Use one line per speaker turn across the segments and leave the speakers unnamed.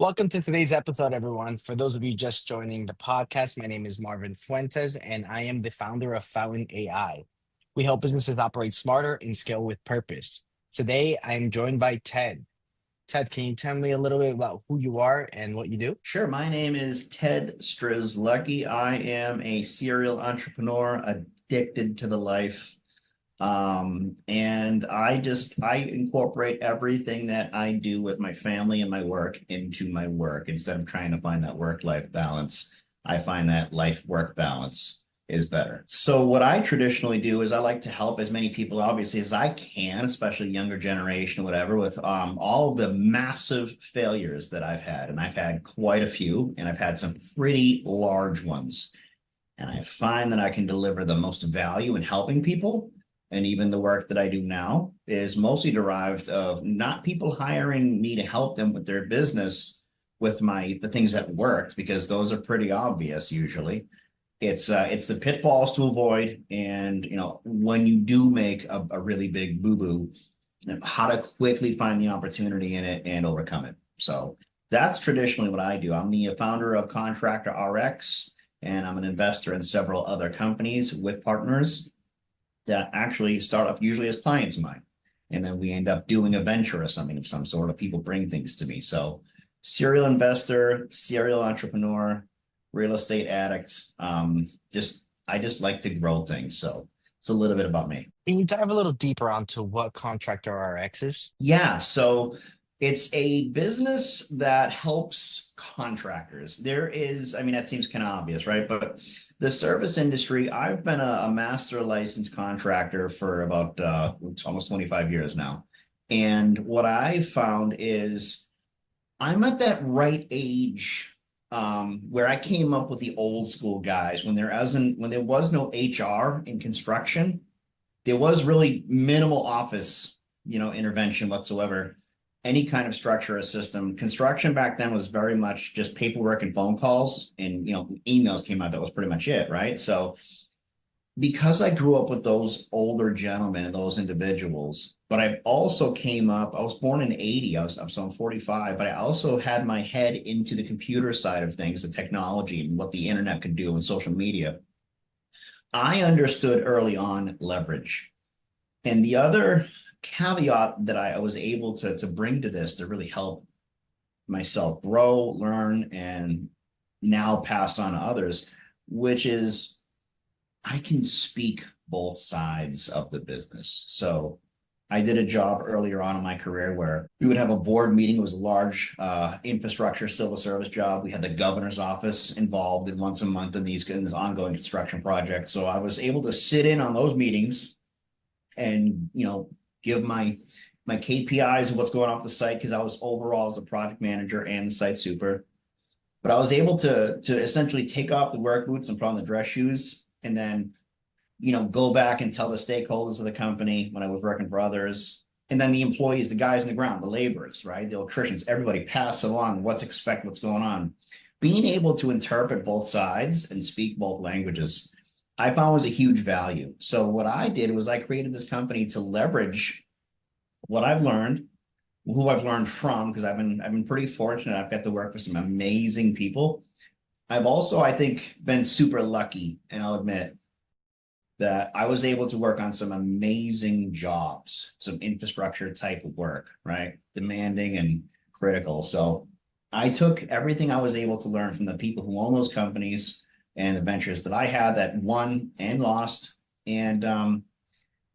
Welcome to today's episode, everyone. For those of you just joining the podcast, my name is Marvin Fuentes, and I am the founder of Fountain AI. We help businesses operate smarter and scale with purpose. Today, I am joined by Ted. Ted, can you tell me a little bit about who you are and what you do?
Sure. My name is Ted Strzelecki. I am a serial entrepreneur addicted to the life. And I incorporate everything that I do with my family and my work into my work instead of trying to find that work-life balance. I find that life-work balance is better. So what I traditionally do is I like to help as many people obviously as I can, especially younger generation, whatever, with all of the massive failures that I've had. And I've had quite a few, and I've had some pretty large ones. And I find that I can deliver the most value in helping people. And even the work that I do now is mostly derived of not people hiring me to help them with their business with the things that worked, because those are pretty obvious usually. It's the pitfalls to avoid, and when you do make a really big boo-boo, how to quickly find the opportunity in it and overcome it. So that's traditionally what I do. I'm the founder of ContractorRx, and I'm an investor in several other companies with partners that actually start up usually as clients of mine. And then we end up doing a venture or something of some sort, or people bring things to me. So serial investor, serial entrepreneur, real estate addict. I just like to grow things. So it's a little bit about me.
Can you dive a little deeper onto what Contractor RX is?
Yeah, so it's a business that helps contractors. I mean, that seems kind of obvious, right? But the service industry, I've been a master licensed contractor for about almost 25 years now. And what I found is I'm at that right age where I came up with the old school guys when there was no HR in construction. There was really minimal office, intervention whatsoever, any kind of structure or system. Construction back then was very much just paperwork and phone calls, and emails came out. That was pretty much it, right? So because I grew up with those older gentlemen and those individuals, but I've also I was born in 80, so I'm 45, but I also had my head into the computer side of things, the technology and what the internet could do and social media. I understood early on leverage. And the other caveat that I was able to bring to this to really help myself grow, learn, and now pass on to others, which is I can speak both sides of the business. So I did a job earlier on in my career where we would have a board meeting. It was a large infrastructure civil service job. We had the governor's office involved in once a month in this ongoing construction projects. So I was able to sit in on those meetings and give my KPIs of what's going on with the site, because I was overall as a project manager and the site super. But I was able to essentially take off the work boots and put on the dress shoes, and then go back and tell the stakeholders of the company when I was working for others, and then the employees, the guys in the ground, the laborers, right, the electricians, everybody pass along what's going on. Being able to interpret both sides and speak both languages, I found was a huge value. So what I did was I created this company to leverage what I've learned, who I've learned from, because I've been pretty fortunate. I've got to work for some amazing people. I've also, I think, been super lucky, and I'll admit that I was able to work on some amazing jobs, some infrastructure type of work, right? Demanding and critical. So I took everything I was able to learn from the people who own those companies and the ventures that I had that won and lost. And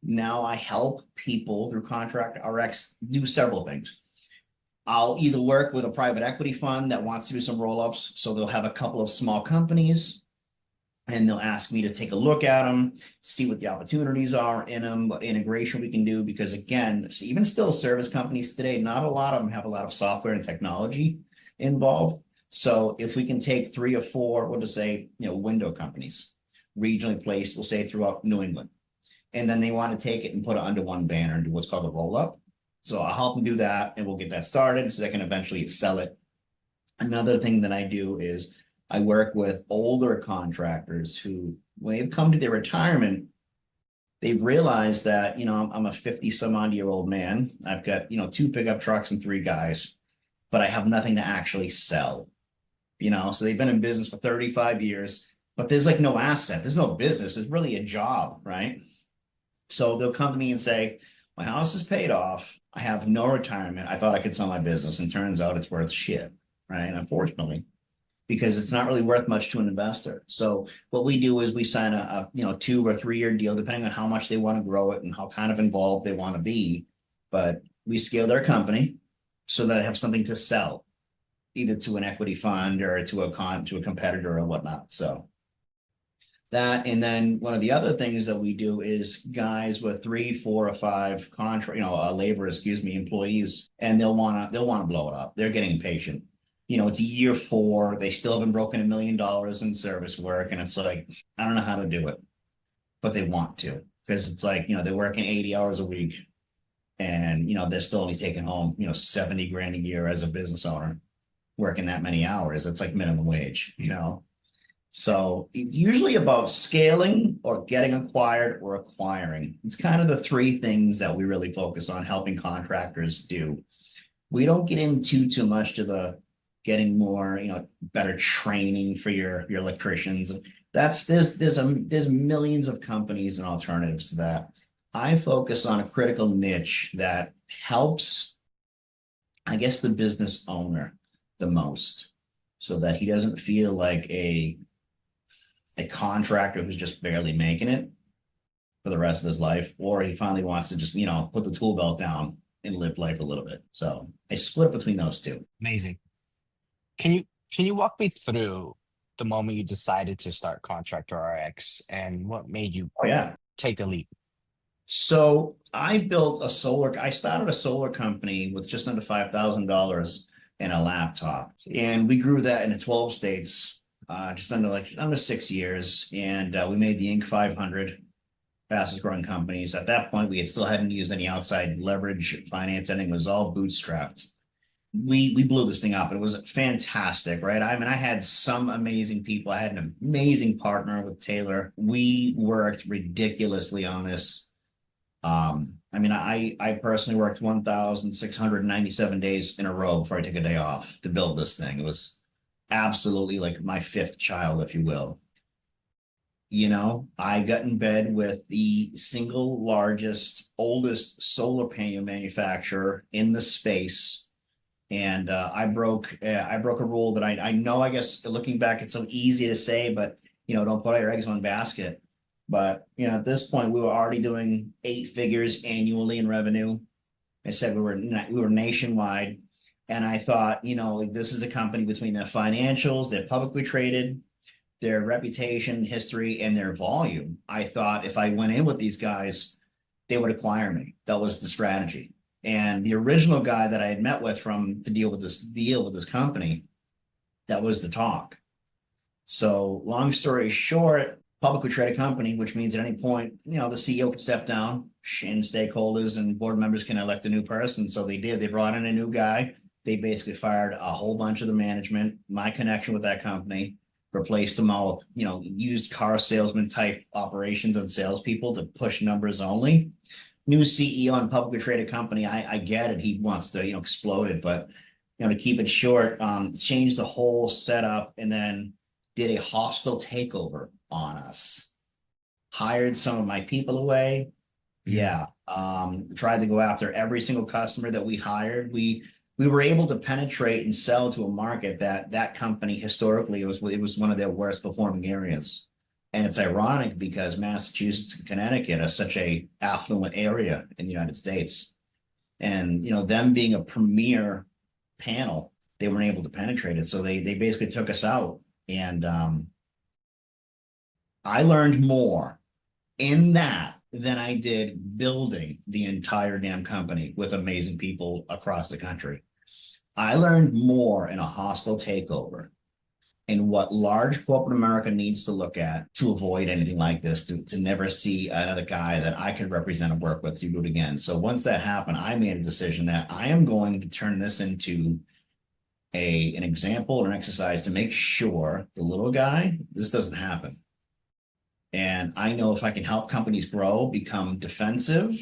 now I help people through ContractorRx do several things. I'll either work with a private equity fund that wants to do some roll-ups. So they'll have a couple of small companies and they'll ask me to take a look at them, see what the opportunities are in them, what integration we can do. Because again, even still service companies today, not a lot of them have a lot of software and technology involved. So if we can take 3 or 4, we'll just say, window companies, regionally placed, we'll say throughout New England, and then they want to take it and put it under one banner and do what's called a roll-up. So I'll help them do that, and we'll get that started so they can eventually sell it. Another thing that I do is I work with older contractors who, when they've come to their retirement, they realize that, I'm a 50 some odd year old man. I've got, 2 pickup trucks and 3 guys, but I have nothing to actually sell. So they've been in business for 35 years, but there's like no asset, there's no business, it's really a job, right? So they'll come to me and say, my house is paid off, I have no retirement, I thought I could sell my business, and turns out it's worth shit, right? Unfortunately, because it's not really worth much to an investor. So what we do is we sign a 2 or 3 year deal, depending on how much they want to grow it and how kind of involved they want to be. But we scale their company so that they have something to sell, either to an equity fund or to a competitor or whatnot. So that, and then one of the other things that we do is guys with 3, 4, or 5 labor, employees, and they'll wanna blow it up. They're getting impatient. It's year 4, they still haven't broken $1 million in service work, and it's like, I don't know how to do it, but they want to, because it's like, they're working 80 hours a week, and they're still only taking home 70 grand a year as a business owner, working that many hours. It's like minimum wage. So it's usually about scaling or getting acquired or acquiring. It's kind of the 3 things that we really focus on helping contractors do. We don't get into too much to the getting more, better training for your electricians. There's millions of companies and alternatives to that. I focus on a critical niche that helps, I guess, the business owner the most, so that he doesn't feel like a contractor who's just barely making it for the rest of his life, or he finally wants to just, put the tool belt down and live life a little bit. So I split between those 2.
Amazing. Can you walk me through the moment you decided to start Contractor RX and what made you
Oh yeah.
take the leap?
So I started a solar company with just under $5,000 and a laptop. And we grew that into 12 states, just under 6 years. And we made the Inc. 500 fastest growing companies. At that point, we hadn't used any outside leverage finance. Anything was all bootstrapped. We blew this thing up. It was fantastic, right? I mean, I had some amazing people. I had an amazing partner with Taylor. We worked ridiculously on this. I personally worked 1,697 days in a row before I took a day off to build this thing. It was absolutely like my 5th child, if you will. I got in bed with the single largest, oldest solar panel manufacturer in the space. And I broke a rule that I know, I guess, looking back, it's so easy to say, but, don't put all your eggs in one basket. But, at this point, we were already doing 8 figures annually in revenue. I said we were nationwide. And I thought, this is a company between their financials, they're publicly traded, their reputation, history, and their volume. I thought if I went in with these guys, they would acquire me. That was the strategy. And the original guy that I had met with to deal with this company, that was the talk. So long story short, publicly traded company, which means at any point, the CEO could step down and stakeholders and board members can elect a new person. So they did. They brought in a new guy. They basically fired a whole bunch of the management, my connection with that company, replaced them all, used car salesman type operations and salespeople to push numbers only. New CEO and publicly traded company. I get it. He wants to, explode it, but to keep it short, changed the whole setup and then did a hostile takeover on us. Hired some of my people away. Yeah. Tried to go after every single customer that we hired. We were able to penetrate and sell to a market that company historically it was one of their worst performing areas. And it's ironic because Massachusetts and Connecticut are such a affluent area in the United States. And them being a premier panel, they weren't able to penetrate it. So they basically took us out. And I learned more in that than I did building the entire damn company with amazing people across the country. I learned more in a hostile takeover and what large corporate America needs to look at to avoid anything like this, to never see another guy that I could represent and work with to do it again. So once that happened, I made a decision that I am going to turn this into an example or an exercise to make sure the little guy, this doesn't happen. And I know if I can help companies grow, become defensive,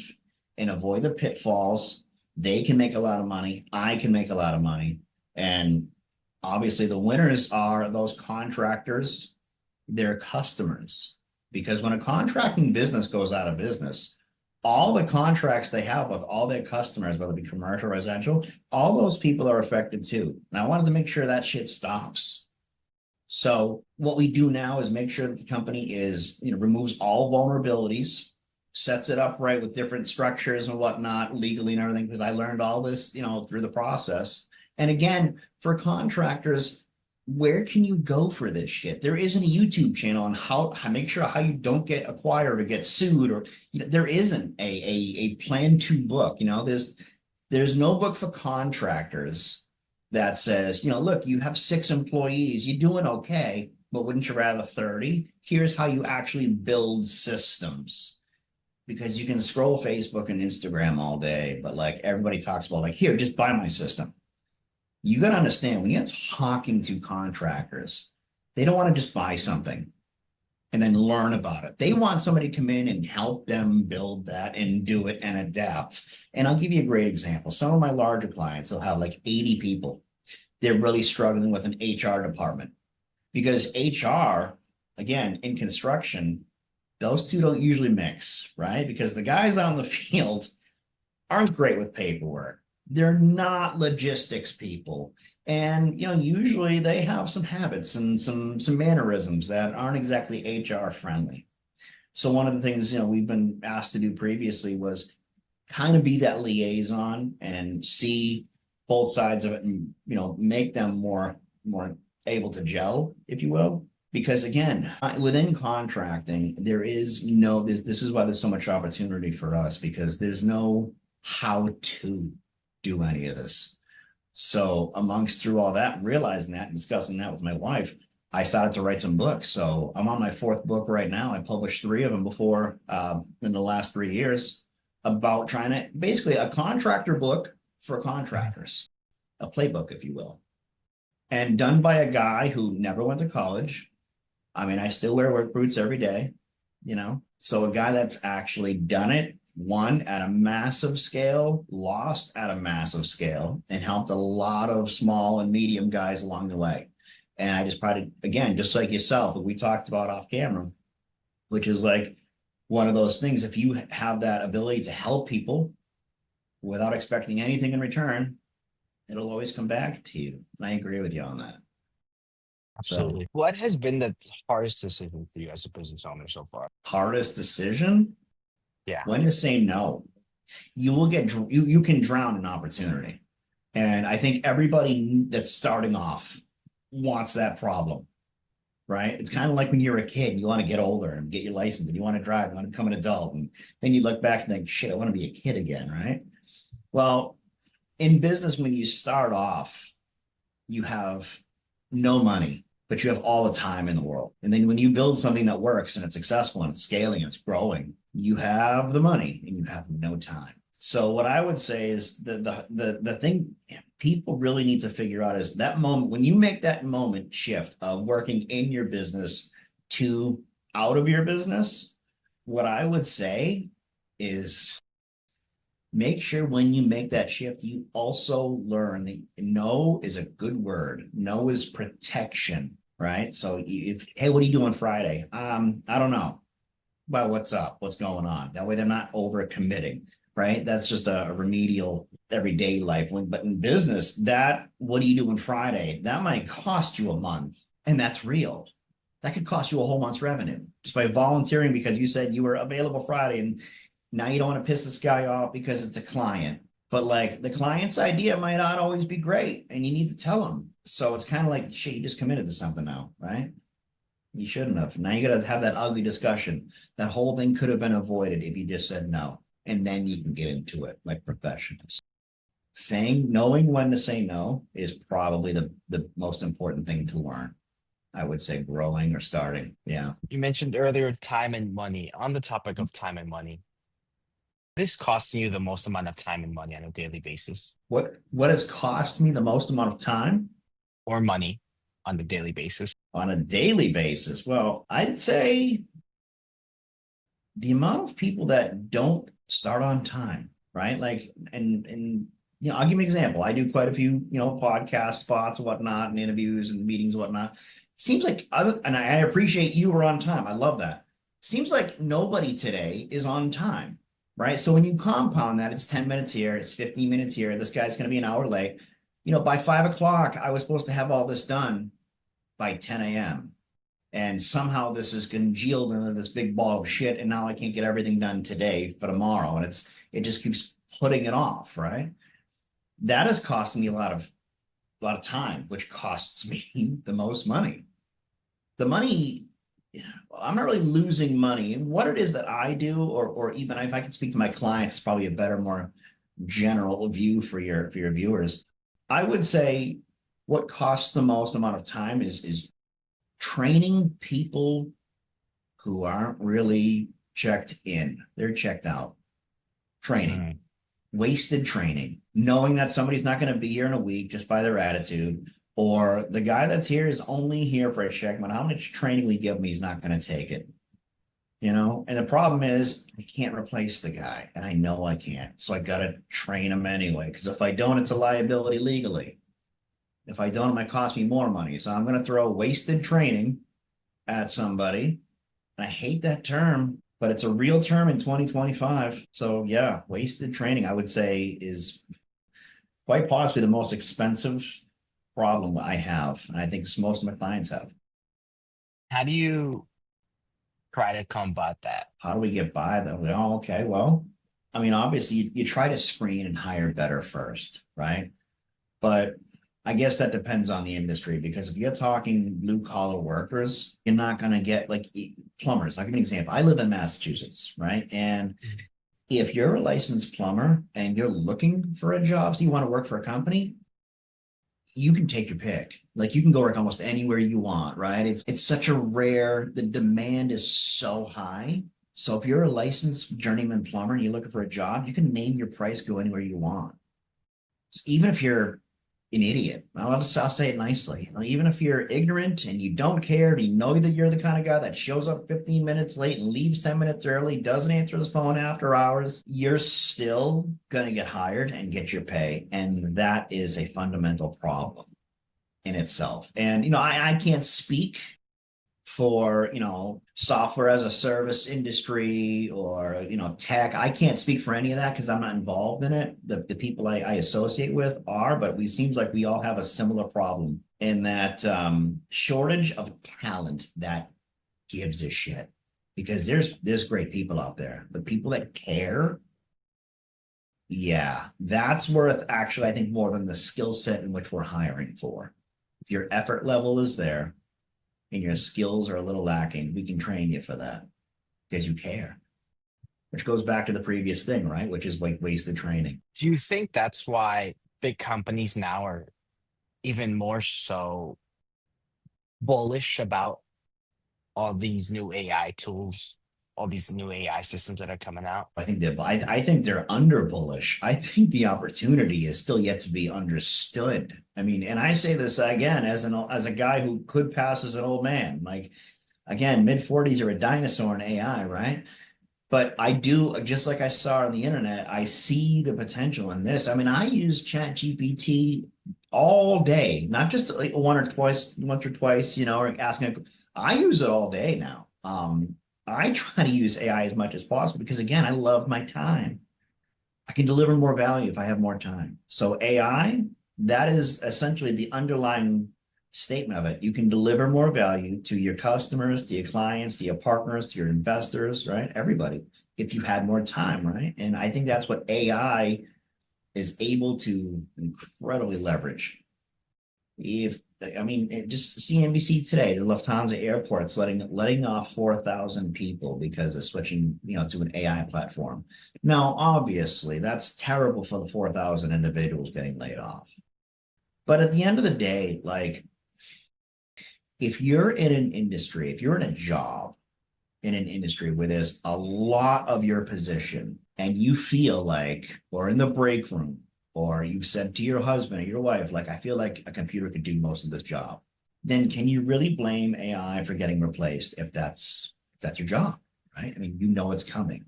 and avoid the pitfalls, they can make a lot of money. I can make a lot of money. And obviously the winners are those contractors, their customers. Because when a contracting business goes out of business, all the contracts they have with all their customers, whether it be commercial or residential, all those people are affected too. And I wanted to make sure that shit stops. So what we do now is make sure that the company is, removes all vulnerabilities, sets it up right with different structures and whatnot, legally and everything, because I learned all this, through the process. And again, for contractors, where can you go for this shit? There isn't a YouTube channel on how make sure how you don't get acquired or get sued, or there isn't a plan to book. There's no book for contractors that says, look, you have 6 employees, you're doing okay, but wouldn't you rather 30? Here's how you actually build systems. Because you can scroll Facebook and Instagram all day, but like everybody talks about like, here, just buy my system. You got to understand when you're talking to contractors, they don't want to just buy something and then learn about it. They want somebody to come in and help them build that and do it and adapt. And I'll give you a great example. Some of my larger clients will have like 80 people. They're really struggling with an HR department because HR, again, in construction, those two don't usually mix, right? Because the guys on the field aren't great with paperwork. They're not logistics people. And usually they have some habits and some mannerisms that aren't exactly HR friendly. So one of the things we've been asked to do previously was kind of be that liaison and see both sides of it and make them more able to gel, if you will. Because again, within contracting, this is why there's so much opportunity for us, because there's no how to do any of this. So through all that, realizing that and discussing that with my wife, I started to write some books. So I'm on my 4th book right now. I published 3 of them before in the last 3 years about trying to basically a contractor book for contractors, a playbook, if you will, and done by a guy who never went to college. I mean, I still wear work boots every day, so a guy that's actually done it, won at a massive scale, lost at a massive scale, and helped a lot of small and medium guys along the way. And I just probably, again, just like yourself, what we talked about off camera, which is like one of those things, if you have that ability to help people without expecting anything in return, it'll always come back to you. And I agree with you on that. So,
Absolutely. What has been the hardest decision for you as a business owner so far?
hardest decision?
Yeah.
When to say no. You can drown in opportunity. And I think everybody that's starting off wants that problem, right? It's kind of like when you're a kid, you want to get older and get your license and you want to drive, you want to become an adult. And then you look back and think, shit, I want to be a kid again, right? Well, in business, when you start off, you have no money, but you have all the time in the world. And then when you build something that works and it's successful and it's scaling and it's growing, you have the money and you have no time. So what I would say is the thing people really need to figure out is that moment when you make that moment shift of working in your business to out of your business, what I would say is make sure when you make that shift, you also learn that no is a good word. No is protection, right? So hey, what are you doing Friday? I don't know. Well, what's up? What's going on? That way they're not over committing, right? That's just a remedial everyday life. But in business, what are you doing Friday? That might cost you a month, and that's real. That could cost you a whole month's revenue just by volunteering because you said you were available Friday and now you don't want to piss this guy off because it's a client. But like the client's idea might not always be great and you need to tell them. So it's kind of like, shit, you just committed to something now, right? You shouldn't have. Now you got to have that ugly discussion. That whole thing could have been avoided if you just said no. And then you can get into it like professionals. Knowing when to say no is probably the most important thing to learn. I would say growing or starting. Yeah.
You mentioned earlier time and money. On the topic of time and money, what is costing you the most amount of time and money on a daily basis,
What has cost me the most amount of time
or money on a daily basis?
on a daily basis? Well, I'd say the amount of people that don't start on time, right? Like, and I'll give you an example. I do quite a few, podcast spots and whatnot, and interviews and meetings and whatnot. Seems like, and I appreciate you were on time. I love that. Seems like nobody today is on time, right? So when you compound that, it's 10 minutes here, it's 15 minutes here. This guy's going to be an hour late. By 5 o'clock, I was supposed to have all this done by 10 a.m. And somehow this is congealed into this big ball of shit. And now I can't get everything done today for tomorrow. And it just keeps putting it off, right? That is costing me a lot of time, which costs me the most money. The money, I'm not really losing money. What it is that I do, or even if I can speak to my clients, it's probably a better, more general view for your viewers. I would say what costs the most amount of time is training people who aren't really checked in. They're checked out. Training.
Mm.
Wasted training, knowing that somebody's not going to be here in a week just by their attitude, or the guy that's here is only here for a check. But how much training we give him, he's not going to take it. And the problem is I can't replace the guy, and I know I can't. So I got to train him anyway, because if I don't, it's a liability legally. If I don't, it might cost me more money. So I'm going to throw wasted training at somebody. I hate that term, but it's a real term in 2025. So yeah, wasted training, I would say, is quite possibly the most expensive problem I have. And I think most of my clients have.
How do you try to combat that?
How do we get by that? Oh, okay. Well, I mean, obviously you try to screen and hire better first, right? But I guess that depends on the industry, because if you're talking blue collar workers, you're not going to get like plumbers. I'll give you an example. I live in Massachusetts, right? And if you're a licensed plumber and you're looking for a job, so you want to work for a company, you can take your pick. Like you can go work almost anywhere you want, right? It's such a rare, the demand is so high. So if you're a licensed journeyman plumber and you're looking for a job, you can name your price, go anywhere you want. So even if you're an idiot, I'll say it nicely. Even if you're ignorant and you don't care, and you know that you're the kind of guy that shows up 15 minutes late and leaves 10 minutes early, doesn't answer his phone after hours, you're still going to get hired and get your pay. And that is a fundamental problem in itself. And, I can't speak for, software as a service industry or, tech. I can't speak for any of that because I'm not involved in it. The people I associate with are, but we seems like we all have a similar problem in that shortage of talent that gives a shit, because there's great people out there. The people that care, yeah, that's worth actually, I think, more than the skill set in which we're hiring for. If your effort level is there and your skills are a little lacking, we can train you for that because you care. Which goes back to the previous thing, right? Which is like wasted training.
Do you think that's why big companies now are even more so bullish about all these new AI tools, all these new AI systems that are coming out?
I think they're under bullish. I think the opportunity is still yet to be understood. I mean, and I say this again as a guy who could pass as an old man. Like, again, mid-40s are a dinosaur in AI, right? But I do, just like I saw on the internet, I see the potential in this. I mean, I use Chat GPT all day, not just like once or twice, or asking. I use it all day now. I try to use AI as much as possible because, again, I love my time. I can deliver more value if I have more time. So AI, that is essentially the underlying statement of it. You can deliver more value to your customers, to your clients, to your partners, to your investors, right? Everybody, if you had more time, right? And I think that's what AI is able to incredibly leverage. Just CNBC today, the Lufthansa airports letting off 4,000 people because of switching, to an AI platform. Now, obviously, that's terrible for the 4,000 individuals getting laid off. But at the end of the day, like, if you're in an industry, if you're in a job in an industry where there's a lot of your position and you feel like, or in the break room, or you've said to your husband or your wife, like, I feel like a computer could do most of this job, then can you really blame AI for getting replaced if that's your job, right? I mean, it's coming.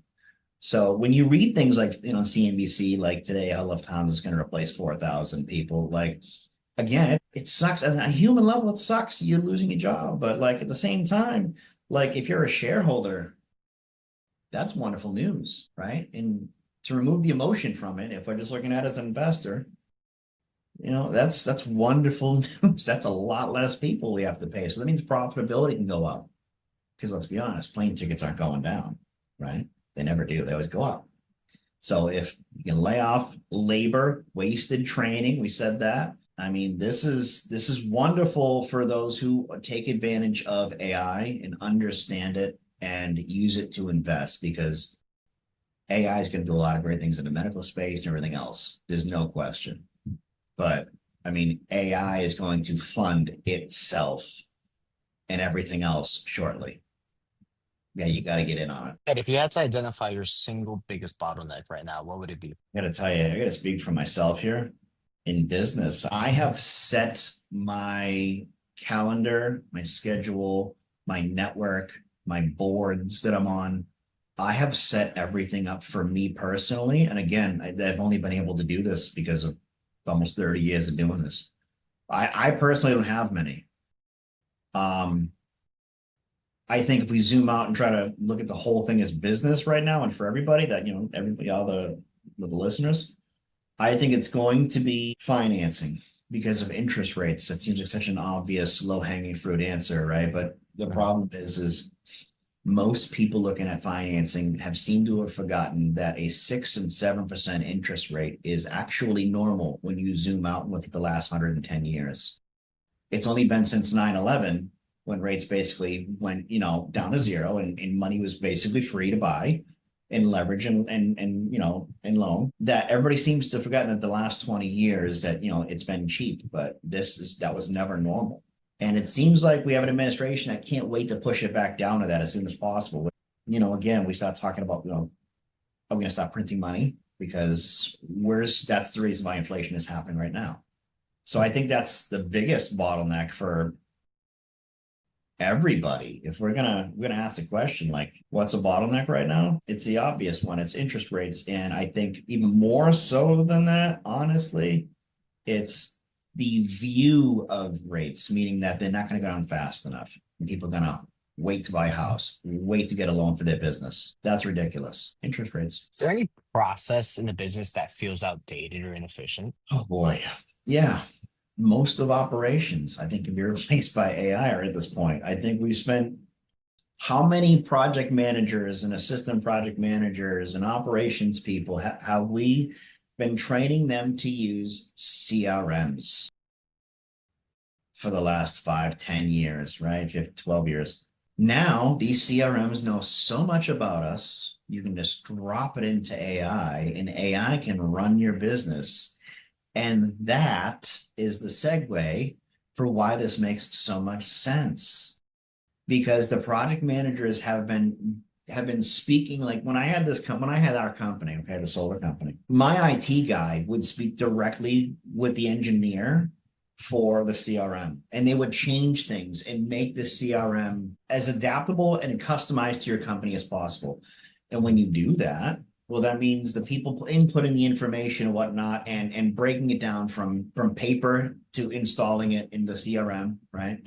So when you read things like, CNBC, like today, how Lufthansa is going to replace 4,000 people, like, again, it sucks. At a human level, it sucks. You're losing your job. But like at the same time, like if you're a shareholder, that's wonderful news, right? And to remove the emotion from it, if we're just looking at it as an investor, that's wonderful news. That's a lot less people we have to pay. So that means profitability can go up. Because let's be honest, plane tickets aren't going down, right? They never do. They always go up. So if you can lay off labor, wasted training, we said that. I mean, this is wonderful for those who take advantage of AI and understand it and use it to invest because AI is going to do a lot of great things in the medical space and everything else. There's no question. But I mean, AI is going to fund itself and everything else shortly. Yeah, you got to get in on it.
And if you had to identify your single biggest bottleneck right now, what would it be?
I got to tell you, I got to speak for myself here. In business, I have set my calendar, my schedule, my network, my boards that I'm on. I have set everything up for me personally. And again, I've only been able to do this because of almost 30 years of doing this. I personally don't have many. Um, I think if we zoom out and try to look at the whole thing as business right now, and for everybody that, everybody, all the listeners, I think it's going to be financing because of interest rates. That seems like such an obvious low-hanging fruit answer, right? But the problem is most people looking at financing have seemed to have forgotten that a 6 and 7% interest rate is actually normal when you zoom out and look at the last 110 years. It's only been since 9/11 when rates basically went, down to zero and money was basically free to buy and leverage and loan that everybody seems to have forgotten that the last 20 years that, it's been cheap, but that was never normal. And it seems like we have an administration that can't wait to push it back down to that as soon as possible. Again, we start talking about, are we going to stop printing money? Because that's the reason why inflation is happening right now. So I think that's the biggest bottleneck for everybody. If we're gonna ask the question, like, what's a bottleneck right now? It's the obvious one. It's interest rates. And I think even more so than that, honestly, it's the view of rates, meaning that they're not going to go down fast enough. And people are going to wait to buy a house, wait to get a loan for their business. That's ridiculous. Interest rates.
Is there any process in the business that feels outdated or inefficient?
Oh boy. Yeah. Most of operations, I think, can be replaced by AI at this point. I think we've spent how many project managers and assistant project managers and operations people have we been training them to use CRMs for the last 5, 10 years, right? 12 years. Now these CRMs know so much about us, you can just drop it into AI and AI can run your business. And that is the segue for why this makes so much sense. Because the project managers have been speaking, like when I had our company, okay, the solar company, my IT guy would speak directly with the engineer for the CRM, and they would change things and make the CRM as adaptable and customized to your company as possible. And when you do that, well, that means the people inputting the information and whatnot and breaking it down from paper to installing it in the CRM, right?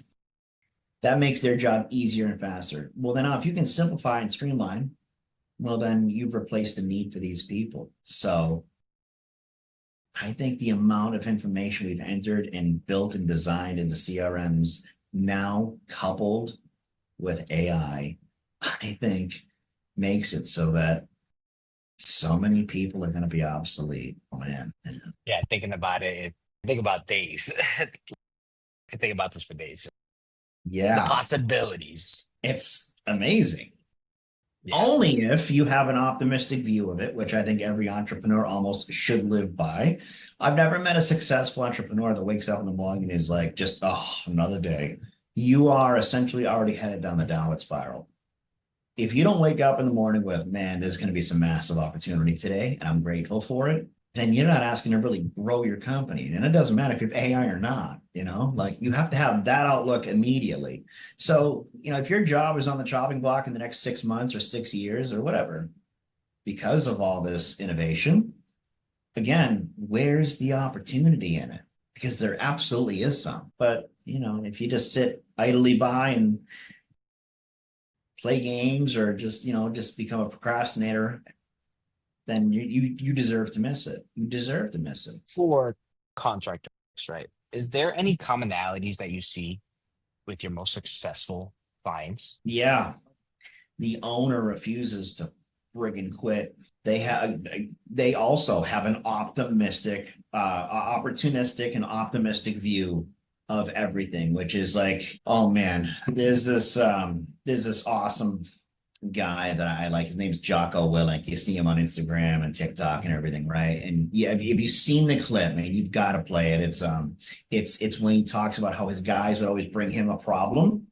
That makes their job easier and faster. Well, then if you can simplify and streamline, well, then you've replaced the need for these people. So I think the amount of information we've entered and built and designed into CRMs now coupled with AI, I think makes it so that so many people are going to be obsolete. Oh, man.
Yeah, thinking about it, think about days. I can think about this for days. The
Yeah,
possibilities.
it's amazing.
Yeah.
Only if you have an optimistic view of it, which I think every entrepreneur almost should live by. I've never met a successful entrepreneur that wakes up in the morning and is like, just, oh, another day. You are essentially already headed down the downward spiral. If you don't wake up in the morning with, man, there's going to be some massive opportunity today, and I'm grateful for it, then you're not asking to really grow your company. And it doesn't matter if you have AI or not, like you have to have that outlook immediately. So, if your job is on the chopping block in the next 6 months or 6 years or whatever, because of all this innovation, again, where's the opportunity in it? Because there absolutely is some. But, if you just sit idly by and play games or just become a procrastinator, then you deserve to miss it. You deserve to miss it.
For contractors, right? Is there any commonalities that you see with your most successful clients?
Yeah, the owner refuses to friggin' quit. They also have an opportunistic and optimistic view of everything, which is like, oh man, there's this awesome guy that I like. His name's Jocko Willink. You see him on Instagram and TikTok and everything, right? And yeah, if you've seen the clip, man, you've got to play it. It's when he talks about how his guys would always bring him a problem,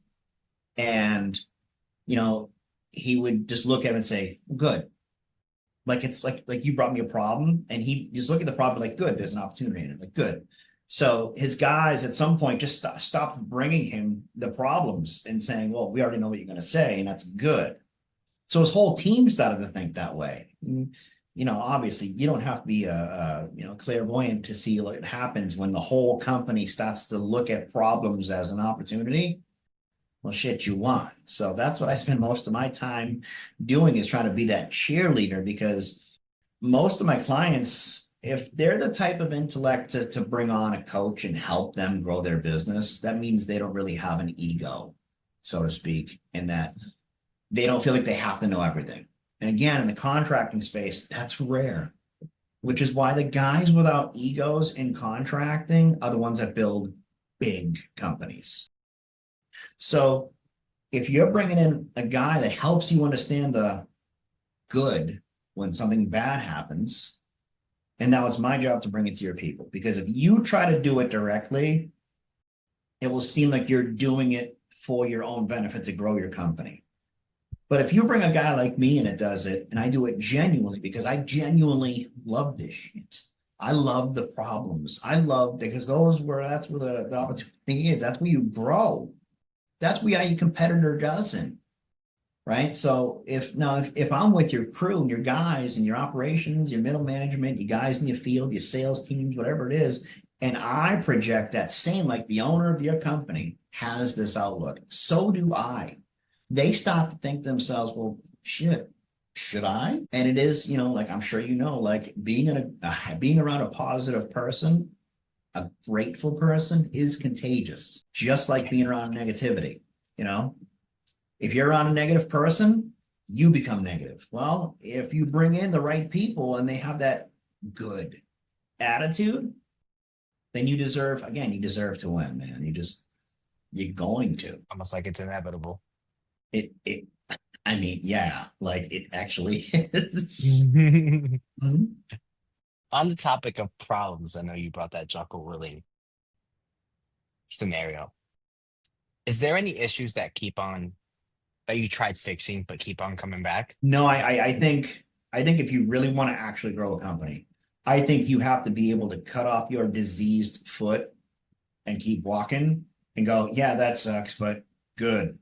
and you know, he would just look at him and say, "Good." Like it's like you brought me a problem, and he just look at the problem like, "Good." There's an opportunity in it. Like, good. So his guys at some point just stopped bringing him the problems and saying, "Well, we already know what you're going to say, and that's good." So his whole team started to think that way. Obviously, you don't have to be a clairvoyant to see what happens when the whole company starts to look at problems as an opportunity. Well, shit, you won. So that's what I spend most of my time doing, is trying to be that cheerleader, because most of my clients, if they're the type of intellect to bring on a coach and help them grow their business, that means they don't really have an ego, so to speak, in that they don't feel like they have to know everything. And again, in the contracting space, that's rare, which is why the guys without egos in contracting are the ones that build big companies. So if you're bringing in a guy that helps you understand the good when something bad happens, and now it's my job to bring it to your people, because if you try to do it directly, it will seem like you're doing it for your own benefit to grow your company. But if you bring a guy like me and it does it, and I do it genuinely, because I genuinely love this shit. I love the problems. Because that's where the opportunity is. That's where you grow. That's where your competitor doesn't. Right. So if I'm with your crew and your guys and your operations, your middle management, you guys in your field, your sales teams, whatever it is, and I project that same, like the owner of your company has this outlook, so do I. They start to think to themselves, well, shit, should I? And it is, like I'm sure like being around a positive person, a grateful person, is contagious, just like being around negativity. If you're around a negative person, you become negative. Well, if you bring in the right people and they have that good attitude, then you deserve to win, man. You're going to.
Almost like it's inevitable.
I mean, yeah, like it actually is.
On the topic of problems, I know you brought that Jocko Willink scenario. Is there any issues that you tried fixing but keep on coming back?
No, I think if you really want to actually grow a company, I think you have to be able to cut off your diseased foot and keep walking and go, yeah, that sucks, but good.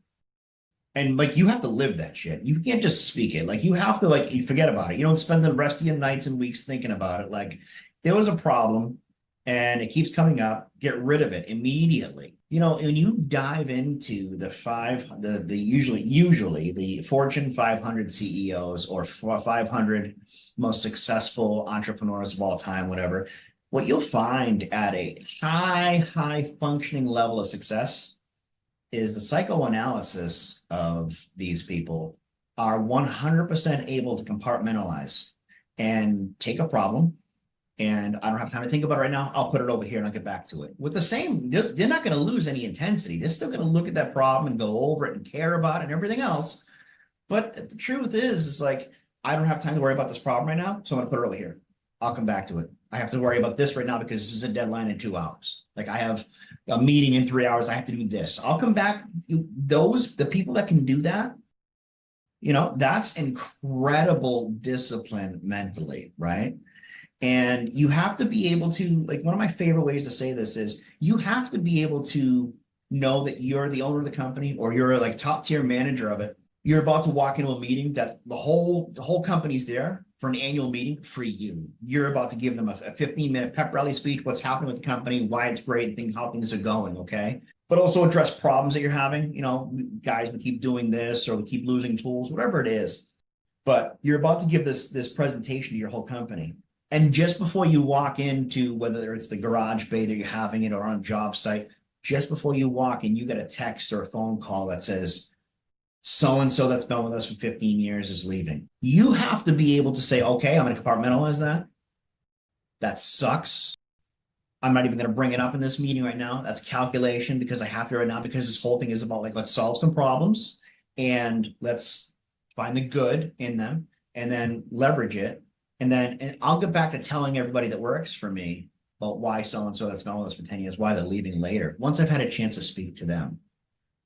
And like, you have to live that shit. You can't just speak it. Like, you have to, like, you forget about it. You don't spend the rest of your nights and weeks thinking about it. Like, there was a problem and it keeps coming up, get rid of it immediately. When you dive into usually the Fortune 500 CEOs or 500 most successful entrepreneurs of all time, whatever, what you'll find at a high functioning level of success is the psychoanalysis of these people are 100% able to compartmentalize and take a problem. And I don't have time to think about it right now. I'll put it over here and I'll get back to it. With the same, they're not going to lose any intensity. They're still going to look at that problem and go over it and care about it and everything else. But the truth is like, I don't have time to worry about this problem right now, so I'm going to put it over here. I'll come back to it. I have to worry about this right now because this is a deadline in 2 hours. Like, I have a meeting in 3 hours. I have to do this. I'll come back. The people that can do that, that's incredible discipline mentally, right? And you have to be able to, like, one of my favorite ways to say this is, you have to be able to know that you're the owner of the company, or you're like top tier manager of it. You're about to walk into a meeting that the whole company's there, for an annual meeting for you. You're about to give them a 15-minute pep rally speech, what's happening with the company, why it's great, how things are going, okay? But also address problems that you're having. Guys, we keep doing this, or we keep losing tools, whatever it is. But you're about to give this presentation to your whole company. And just before you walk into, whether it's the garage bay that you're having it or on a job site, just before you walk in, you get a text or a phone call that says, so-and-so that's been with us for 15 years is leaving. You have to be able to say, okay, I'm going to compartmentalize that. That sucks. I'm not even going to bring it up in this meeting right now. That's calculation because I have to right now, because this whole thing is about let's solve some problems and let's find the good in them and then leverage it. And I'll get back to telling everybody that works for me about why so-and-so that's been with us for 10 years, why they're leaving later, once I've had a chance to speak to them.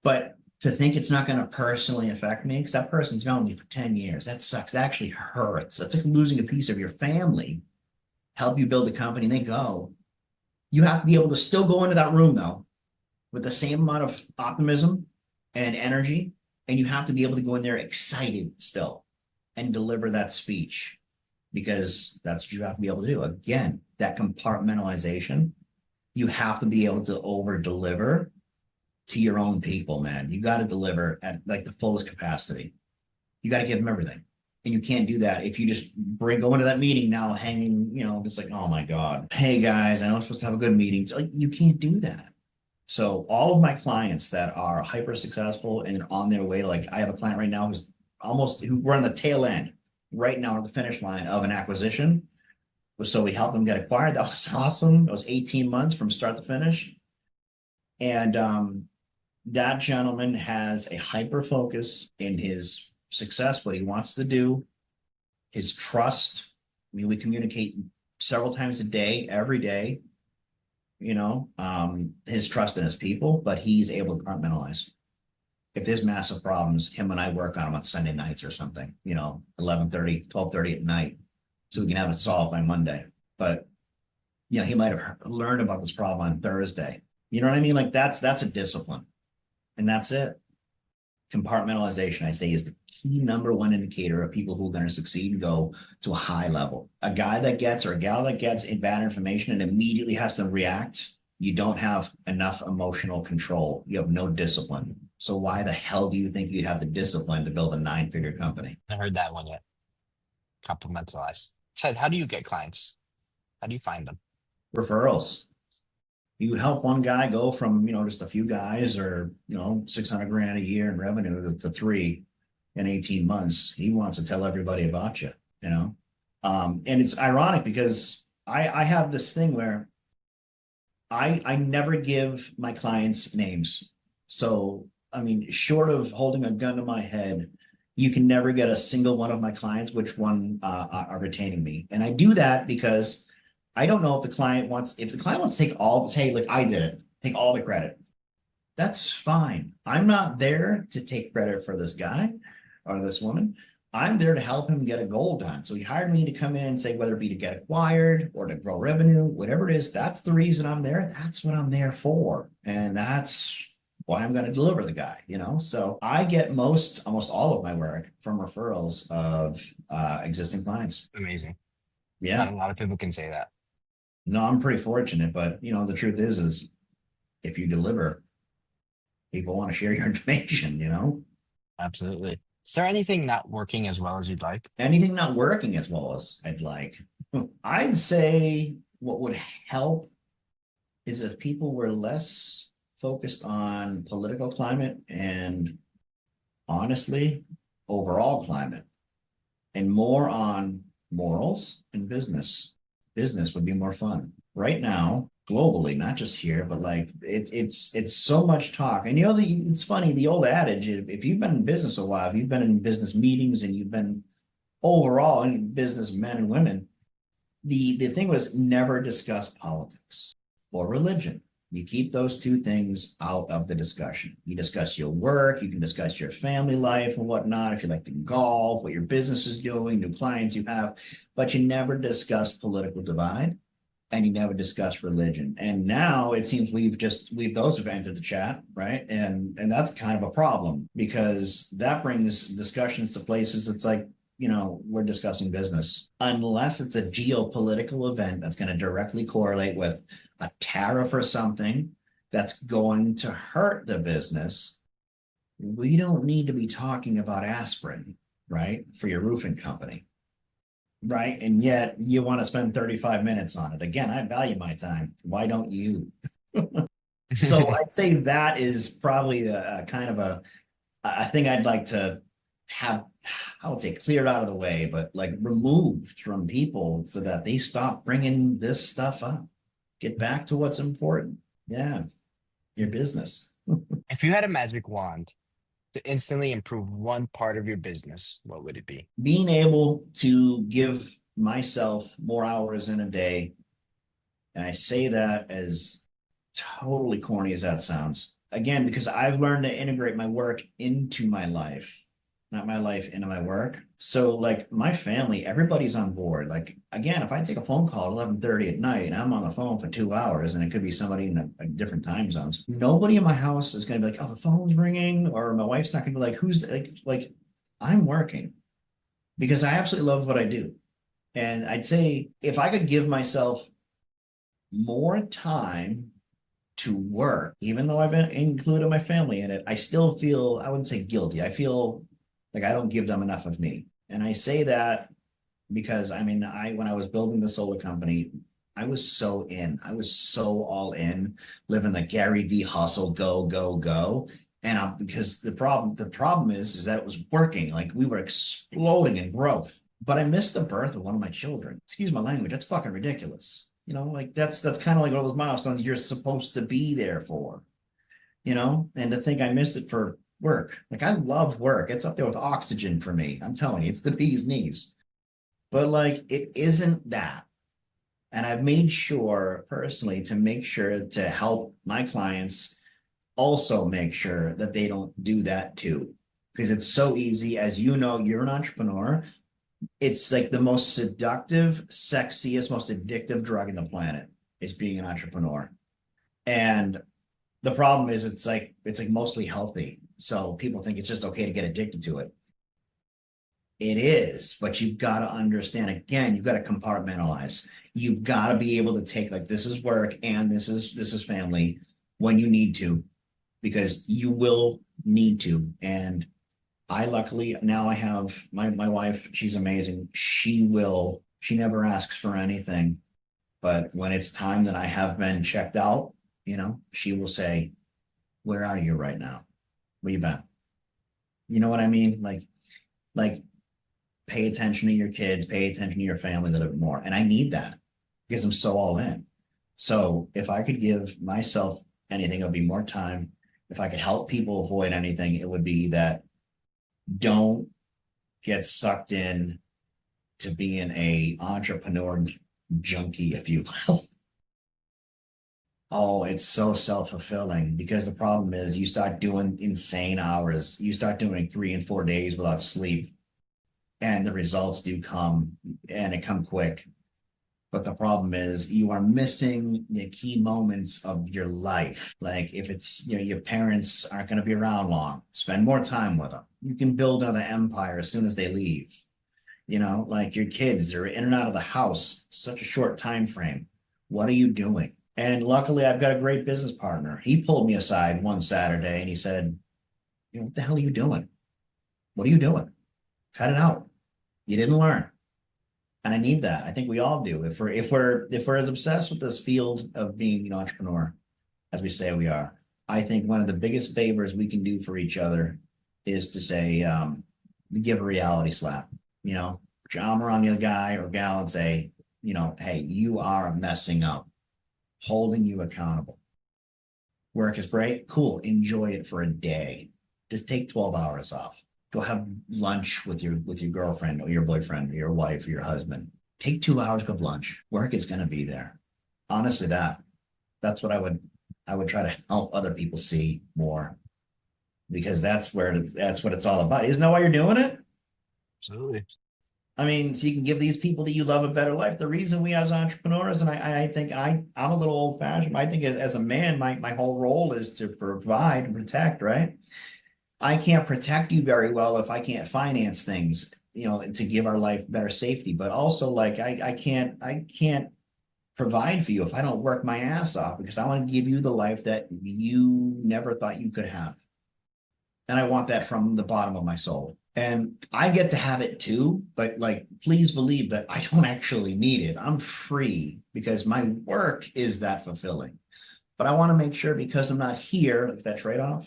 But to think it's not going to personally affect me, because that person's been with me for 10 years, that sucks. That actually hurts. That's like losing a piece of your family, help you build a company, and they go. You have to be able to still go into that room, though, with the same amount of optimism and energy, and you have to be able to go in there excited still and deliver that speech, because that's what you have to be able to do. Again, that compartmentalization, you have to be able to over deliver to your own people, man. You got to deliver at the fullest capacity. You got to give them everything. And you can't do that if you just go into that meeting now hanging, just oh my God, hey guys, I know I'm supposed to have a good meeting. You can't do that. So all of my clients that are hyper successful and on their way to I have a client right now we're on the tail end right now at the finish line of an acquisition. So we helped them get acquired. That was awesome. It was 18 months from start to finish. And that gentleman has a hyper focus in his success, what he wants to do, his trust. I mean, we communicate several times a day, every day, his trust in his people, but he's able to compartmentalize. If there's massive problems, him and I work on them on Sunday nights or something, 11:30, 12:30 at night, so we can have it solved by Monday. But, he might have learned about this problem on Thursday. You know what I mean? That's a discipline. And that's it. Compartmentalization, I say, is the key number one indicator of people who are going to succeed and go to a high level. A guy that gets or a gal that gets bad information and immediately has to react, you don't have enough emotional control. You have no discipline. So why the hell do you think you'd have the discipline to build a 9-figure company?
I heard that one yet. Compartmentalize. Ted, how do you get clients? How do you find them?
Referrals. You help one guy go from, just a few guys or, 600 grand a year in revenue to 3 in 18 months. He wants to tell everybody about you, and it's ironic because I have this thing where I never give my clients names. So, I mean, short of holding a gun to my head, you can never get a single one of my clients, which one are retaining me. And I do that because I don't know if the client wants to take I did it, take all the credit. That's fine. I'm not there to take credit for this guy or this woman. I'm there to help him get a goal done. So he hired me to come in and say, whether it be to get acquired or to grow revenue, whatever it is, that's the reason I'm there. That's what I'm there for. And that's why I'm going to deliver the guy, So I get almost all of my work from referrals of existing clients.
Amazing.
Yeah.
Not a lot of people can say that.
No, I'm pretty fortunate, but the truth is if you deliver, people want to share your information,
Absolutely. Is there anything not working as well as you'd like?
Anything not working as well as I'd like? I'd say what would help is if people were less focused on political climate and honestly, overall climate, and more on morals and business. Business would be more fun. Right now, globally, not just here, but it's so much talk. And it's funny, the old adage, if you've been in business a while, if you've been in business meetings and you've been overall in business, men and women, the thing was never discuss politics or religion. You keep those two things out of the discussion. You discuss your work, you can discuss your family life and whatnot, if you like to golf, what your business is doing, new clients you have, but you never discuss political divide and you never discuss religion. And now it seems those have entered the chat, right? And that's kind of a problem because that brings discussions to places that's we're discussing business, unless it's a geopolitical event that's going to directly correlate with a tariff or something that's going to hurt the business. We don't need to be talking about aspirin, right? For your roofing company, right? And yet you want to spend 35 minutes on it. Again, I value my time. Why don't you? So I'd say that is probably a kind of a thing I'd like to have, I would say, cleared out of the way, but like removed from people so that they stop bringing this stuff up. Get back to what's important. Yeah, your business.
If you had a magic wand to instantly improve one part of your business, what would it be?
Being able to give myself more hours in a day, and I say that as totally corny as that sounds, again, because I've learned to integrate my work into my life, not my life into my work. So like my family, everybody's on board. Like again, if I take a phone call at 11:30 at night and I'm on the phone for 2 hours and it could be somebody in different time zones, nobody in my house is going to be like, oh, the phone's ringing, or my wife's not going to be like, who's like I'm working because I absolutely love what I do. And I'd say if I could give myself more time to work, even though I've included my family in it, I still feel, I wouldn't say guilty. I feel like I don't give them enough of me. And I say that because I mean, when I was building the solar company, I was so in. I was so all in, living the Gary V hustle, go, go, go. And because the problem is that it was working. Like we were exploding in growth. But I missed the birth of one of my children. Excuse my language. That's fucking ridiculous. Like that's kind of like all those milestones you're supposed to be there for, and to think I missed it for work. Like I love work. It's up there with oxygen for me. I'm telling you, it's the bee's knees. But like it isn't that. And I've made sure personally to make sure to help my clients also make sure that they don't do that too. Because it's so easy, as you know, you're an entrepreneur. It's like the most seductive, sexiest, most addictive drug in the planet is being an entrepreneur. And the problem is it's like mostly healthy. So people think it's just okay to get addicted to it. It is, but you've got to understand, again, you've got to compartmentalize. You've got to be able to take like this is work and this is family when you need to, because you will need to. And I luckily now I have my wife, she's amazing. She never asks for anything. But when it's time that I have been checked out, she will say, where are you right now? Where you been? You know what I mean? Like pay attention to your kids, pay attention to your family a little bit more. And I need that because I'm so all in. So if I could give myself anything, it would be more time. If I could help people avoid anything, it would be that don't get sucked in to being a entrepreneur junkie, if you will. Oh, it's so self-fulfilling because the problem is you start doing insane hours. You start doing 3 and 4 days without sleep, and the results do come and it come quick. But the problem is you are missing the key moments of your life. Like if it's, your parents aren't going to be around long, spend more time with them. You can build another empire as soon as they leave. Like your kids are in and out of the house, such a short time frame. What are you doing? And luckily, I've got a great business partner. He pulled me aside one Saturday and he said, what the hell are you doing? What are you doing? Cut it out. You didn't learn. And I need that. I think we all do. If we're as obsessed with this field of being an entrepreneur as we say we are, I think one of the biggest favors we can do for each other is to say, give a reality slap. Put your arm around the guy or gal and say, hey, you are messing up, holding you accountable. Work is great, cool. Enjoy it for a day. Just take 12 hours off. Go have lunch with your girlfriend or your boyfriend or your wife or your husband. Take 2 hours of lunch. Work is going to be there. Honestly, that's what I would try to help other people see more, because that's what it's all about. Isn't that why you're doing it?
Absolutely.
I mean, so you can give these people that you love a better life. The reason we as entrepreneurs, and I think I'm a little old fashioned. I think as a man, my whole role is to provide and protect, right? I can't protect you very well if I can't finance things. to give our life better safety. But also like I can't provide for you if I don't work my ass off because I want to give you the life that you never thought you could have. And I want that from the bottom of my soul. And I get to have it too, but like, please believe that I don't actually need it. I'm free because my work is that fulfilling. But I want to make sure because I'm not here, if that trade-off,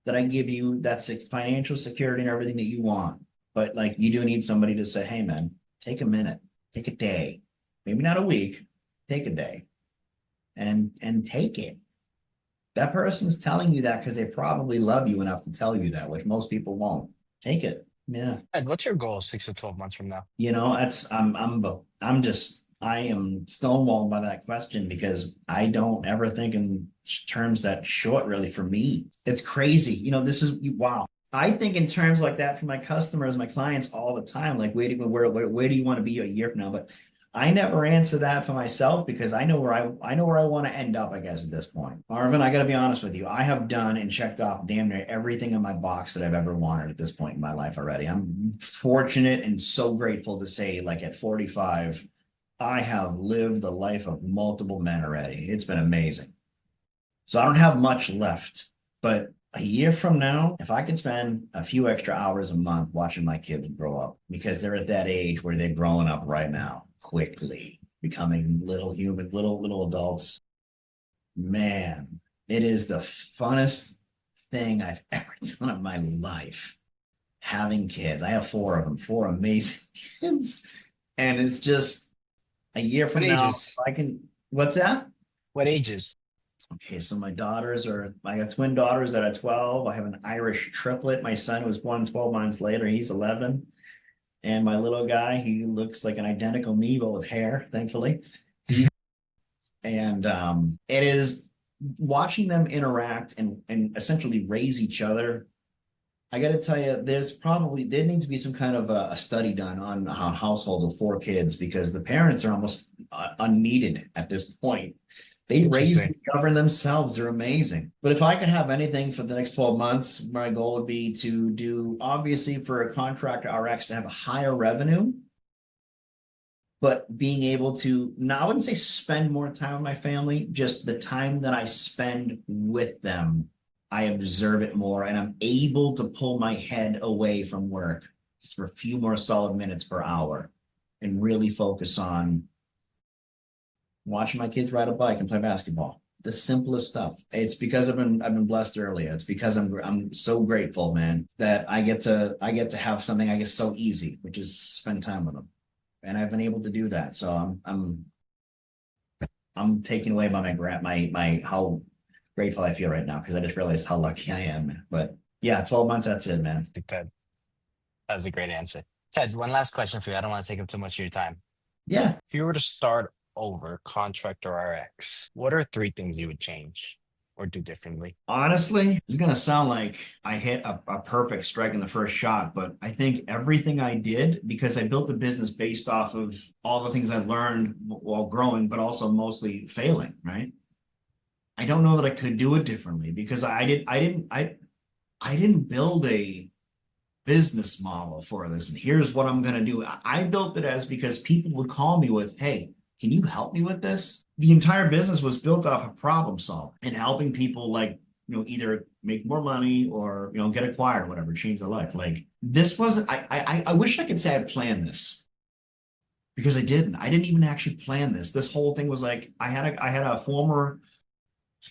that I give you that financial security and everything that you want. But like, you do need somebody to say, hey, man, take a minute, take a day, maybe not a week, take a day and take it. That person's telling you that because they probably love you enough to tell you that, which most people won't. Take it. Yeah.
And what's your goal 6 to 12 months from now?
That's I am stonewalled by that question because I don't ever think in terms that short really for me. It's crazy. This is wow. I think in terms like that for my customers, my clients all the time, like where do you want to be a year from now? But I never answer that for myself because I know where I want to end up, I guess, at this point. Marvin, I got to be honest with you. I have done and checked off damn near everything in my box that I've ever wanted at this point in my life already. I'm fortunate and so grateful to say, like at 45, I have lived the life of multiple men already. It's been amazing. So I don't have much left, but a year from now, if I could spend a few extra hours a month watching my kids grow up, because they're at that age where they're growing up right now, quickly becoming little humans, little adults, man, it is the funnest thing I've ever done in my life. Having kids. I have four of them, four amazing kids. And it's just a year
What
from now,
ages?
I can, what's that?
What ages?
Okay, so I have twin daughters that are 12. I have an Irish triplet. My son was born 12 months later. He's 11. And my little guy, he looks like an identical me, but with hair, thankfully. And it is watching them interact and essentially raise each other. I got to tell you, there needs to be some kind of a study done on a household of four kids because the parents are almost unneeded at this point. They raise and
Interesting.
govern themselves. They're amazing. But if I could have anything for the next 12 months, my goal would be to do, obviously, for a contractor RX to have a higher revenue, but being able to, now I wouldn't say spend more time with my family, just the time that I spend with them, I observe it more and I'm able to pull my head away from work just for a few more solid minutes per hour and really focus on watching my kids ride a bike and play basketball. The simplest stuff. It's because I've been blessed earlier. It's because I'm so grateful, man, that I get to have something I guess so easy, which is spend time with them. And I've been able to do that. So I'm taken away by my how grateful I feel right now because I just realized how lucky I am. But yeah, 12 months, that's it, man.
I think that was a great answer. Ted, one last question for you. I don't want to take up too much of your time.
Yeah,
If you were to start over Contractor RX, what are 3 things you would change or do differently?
honestly, it's gonna sound like I hit a perfect strike in the first shot, but I think everything I did because I built the business based off of all the things I learned while growing, but also mostly failing, right? I don't know that I could do it differently because I didn't build a business model for this and here's what I'm going to do. I built it as because people would call me with, hey, can you help me with this? The entire business was built off of problem solving and helping people like, either make more money or, get acquired or whatever, change their life. Like this wasn't, I wish I could say I planned this because I didn't. I didn't even actually plan this. This whole thing was like, I had a former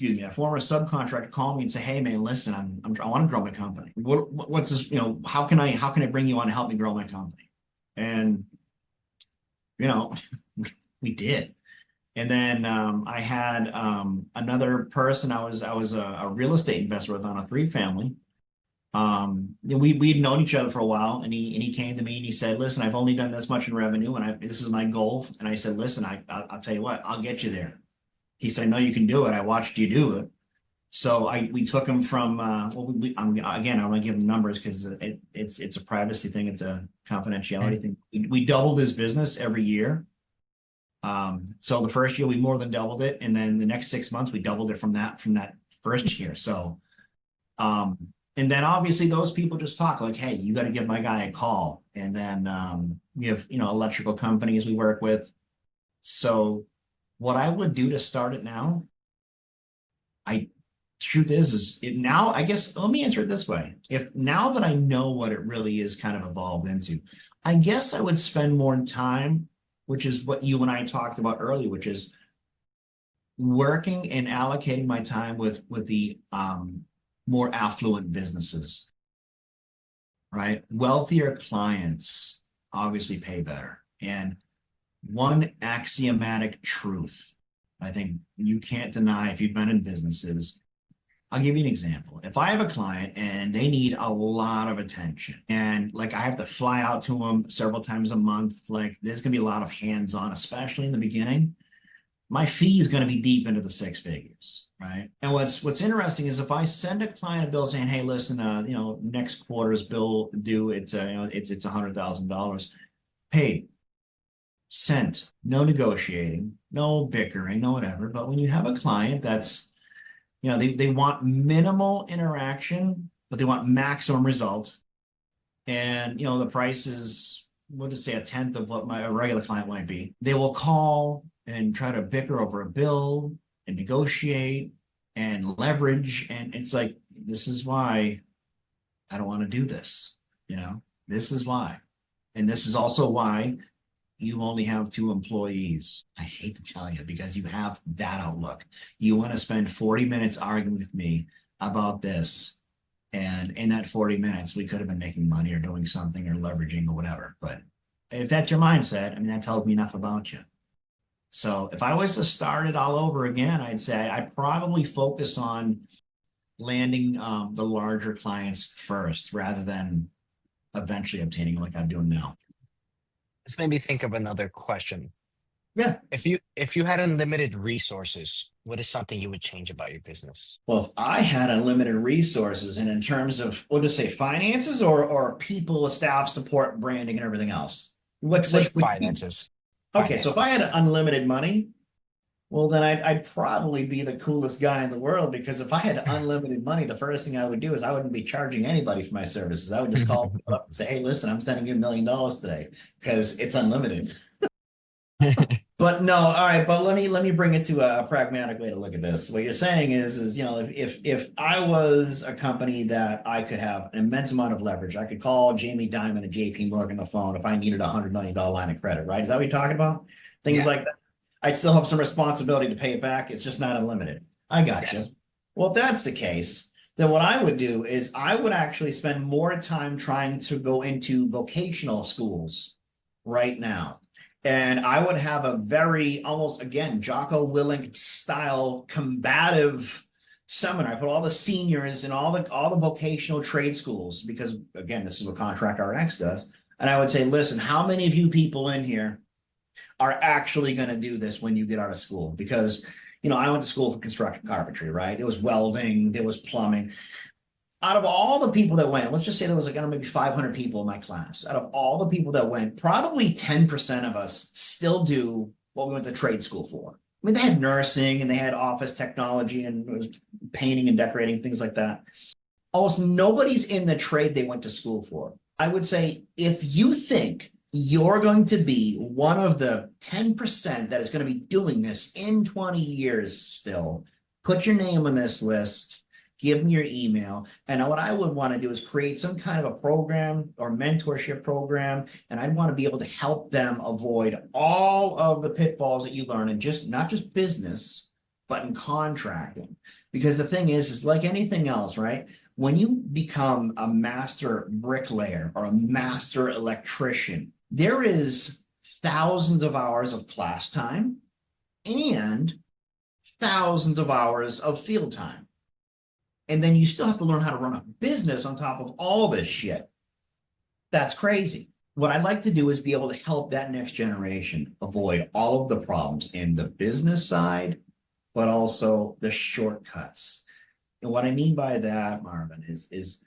a former subcontractor call me and say, "Hey, man, listen, I want to grow my company. What's this? How can I bring you on to help me grow my company?" And you know, we did. And then I had another person. I was a real estate investor with on a three family. We'd known each other for a while, and he came to me and he said, "Listen, I've only done this much in revenue, and this is my goal." And I said, "Listen, I'll tell you what, I'll get you there." He said, "I know you can do it. I watched you do it." So we took him from again, I don't want to give him numbers because it's a privacy thing, it's a confidentiality thing. We doubled his business every year. So the first year we more than doubled it, and then the next 6 months we doubled it from that first year. So And then obviously those people just talk like, hey, you got to give my guy a call. And then we have, electrical companies we work with. So what I would do to start it now, I truth is it now, I guess, let me answer it this way. If now that I know what it really is kind of evolved into, I guess I would spend more time, which is what you and I talked about earlier, which is working and allocating my time with the more affluent businesses, right? Wealthier clients obviously pay better. And one axiomatic truth I think you can't deny if you've been in businesses. I'll give you an example. If I have a client and they need a lot of attention and like I have to fly out to them several times a month, like there's going to be a lot of hands-on, especially in the beginning, my fee is going to be deep into the six figures, right? And what's interesting is if I send a client a bill saying, "Hey, listen, next quarter's bill due, it's $100,000 paid, sent, no negotiating, no bickering, no whatever." But when you have a client that's, they want minimal interaction, but they want maximum result, and the price is, we'll just say a tenth of what a regular client might be, they will call and try to bicker over a bill and negotiate and leverage. And it's like, this is why I don't want to do this. This is why. And this is also why you only have two employees. I hate to tell you, because you have that outlook. You want to spend 40 minutes arguing with me about this. And in that 40 minutes, we could have been making money or doing something or leveraging or whatever. But if that's your mindset, that tells me enough about you. So if I was to start it all over again, I'd say I'd probably focus on landing the larger clients first rather than eventually obtaining like I'm doing now.
This made me think of another question.
Yeah.
If you had unlimited resources, what is something you would change about your business?
Well, if I had unlimited resources and in terms of, we'll just say finances or people, staff, support, branding, and everything else.
Say
Which
finances.
okay, so if I
Finances.
had unlimited money, well, then I'd probably be the coolest guy in the world, because if I had unlimited money, the first thing I would do is I wouldn't be charging anybody for my services. I would just call people up and say, "Hey, listen, I'm sending you $1 million today because it's unlimited." But no, all right. But let me bring it to a pragmatic way to look at this. What you're saying is if I was a company that I could have an immense amount of leverage, I could call Jamie Dimon and JP Morgan on the phone if I needed $100 million line of credit, right? Is that what you're talking about? Things
Yeah.
like that. I'd still have some responsibility to pay it back. It's just not unlimited. I got you.
Yes.
Well, if that's the case, then what I would do is I would actually spend more time trying to go into vocational schools right now. And I would have a very almost, again, Jocko Willink style combative seminar. I put all the seniors in all the vocational trade schools, because again, this is what ContractorRx does. And I would say, listen, how many of you people in here are actually going to do this when you get out of school? Because I went to school for construction carpentry, right? It was welding, there was plumbing. Out of all the people that went, let's just say there was like maybe 500 people in my class. Out of all the people that went, probably 10% of us still do what we went to trade school for. They had nursing and they had office technology and it was painting and decorating, things like that. Almost nobody's in the trade they went to school for. I would say if you think you're going to be one of the 10% that is going to be doing this in 20 years still, put your name on this list, give me your email. And what I would want to do is create some kind of a program or mentorship program. And I'd want to be able to help them avoid all of the pitfalls that you learn in not just business, but in contracting. Because the thing is like anything else, right? When you become a master bricklayer or a master electrician, there is thousands of hours of class time and thousands of hours of field time. And then you still have to learn how to run a business on top of all this shit. That's crazy. What I'd like to do is be able to help that next generation avoid all of the problems in the business side, but also the shortcuts. And what I mean by that, Marvin, is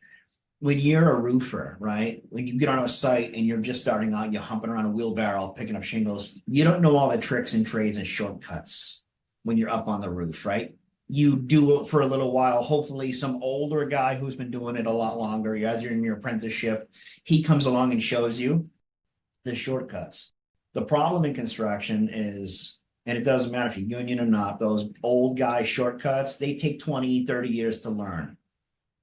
when you're a roofer, right? When you get on a site and you're just starting out, you're humping around a wheelbarrow, picking up shingles, you don't know all the tricks and trades and shortcuts when you're up on the roof, right? You do it for a little while. Hopefully, some older guy who's been doing it a lot longer, as you're in your apprenticeship, he comes along and shows you the shortcuts. The problem in construction is, and it doesn't matter if you're union or not, those old guy shortcuts, they take 20, 30 years to learn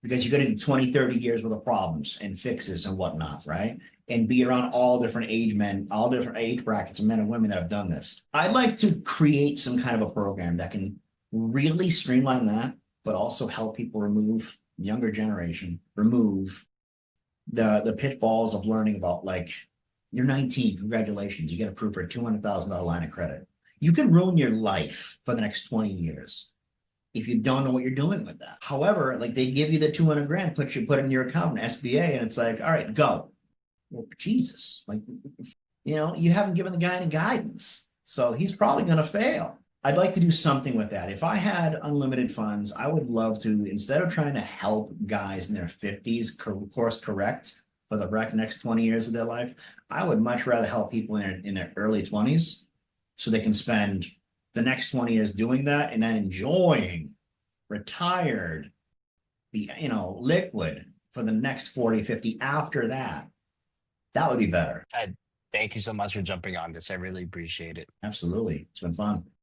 because you're going to do 20, 30 years worth of problems and fixes and whatnot, right? And be around all different age men, all different age brackets of men and women that have done this. I'd like to create some kind of a program that can really streamline that, but also help people remove younger generation, remove the pitfalls of learning about, like, you're 19, congratulations, you get approved for a $200,000 line of credit. You can ruin your life for the next 20 years if you don't know what you're doing with that. However, like, they give you the 200 grand, put it in your account in SBA, and it's like, all right, go. Well, Jesus, like, you haven't given the guy any guidance. So he's probably going to fail. I'd like to do something with that. If I had unlimited funds, I would love to, instead of trying to help guys in their 50s course correct for the next 20 years of their life, I would much rather help people in their early 20s so they can spend the next 20 years doing that and then enjoying retired, liquid for the next 40, 50 after that. That would be better.
Thank you so much for jumping on this. I really appreciate it.
Absolutely. It's been fun.